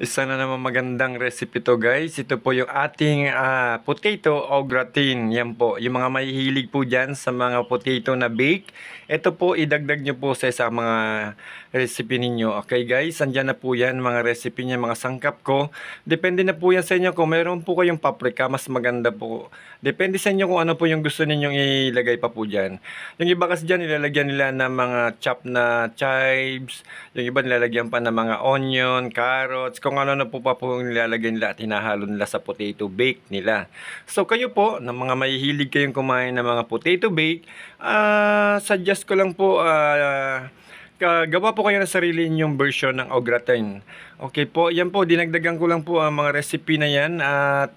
Isa na naman magandang recipe to guys. Ito po yung ating potato au gratin. Yan po. Yung mga mahihilig po dyan sa mga potato na bake. Ito po idagdag nyo po sa mga recipe ninyo. Okay guys, andyan na po yan mga recipe niya, mga sangkap ko. Depende na po yan sa inyo. Kung meron po kayong paprika, mas maganda po. Depende sa inyo kung ano po yung gusto ninyong ilagay pa po dyan. Yung iba kasi dyan, ilalagyan nila ng mga chop na chives. Yung iba nilalagyan pa ng mga onion, carrots, kung ano na po pa po nilalagay nila at hinahalo nila sa potato bake nila. So kayo po, na mga mahihilig kayong kumain ng mga potato bake, suggest ko lang po, gawa po kayo ng sarili ninyong version ng au gratin. Okay po, yan po, dinagdagan ko lang po ang mga recipe na yan at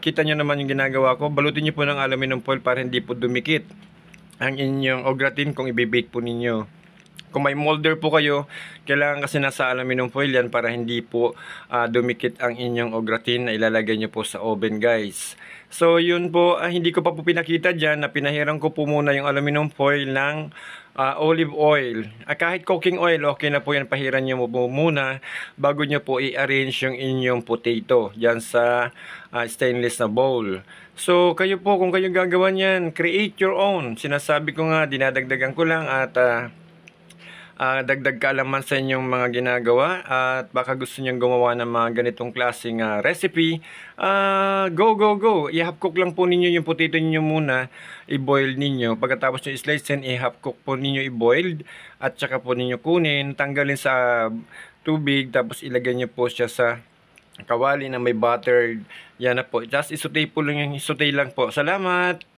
kita nyo naman yung ginagawa ko. Balutin nyo po ng aluminum foil para hindi po dumikit ang inyong au gratin kung i-bake po ninyo. Kung may molder po kayo, kailangan kasi nasa aluminum foil yan para hindi po dumikit ang inyong au gratin na ilalagay nyo po sa oven guys. So yun po, hindi ko pa po pinakita dyan na pinahiran ko po muna yung aluminum foil ng olive oil. Kahit cooking oil, okay na po yan, pahiran nyo po muna bago nyo po i-arrange yung inyong potato dyan sa stainless na bowl. So kayo po, kung kayo gagawa niyan, create your own. Sinasabi ko nga, dinadagdagan ko lang at dagdag kaalaman sa inyong mga ginagawa at baka gusto nyong gumawa ng mga ganitong klaseng recipe, go go go, i-half cook lang po ninyo yung potato niyo muna, i-boil ninyo, pagkatapos nyo i-slice and i-half cook po ninyo i-boiled at saka po ninyo kunin, tanggalin sa tubig, tapos ilagay nyo po siya sa kawali na may buttered, yan na po, just isutay po lang yung isutay lang po. Salamat!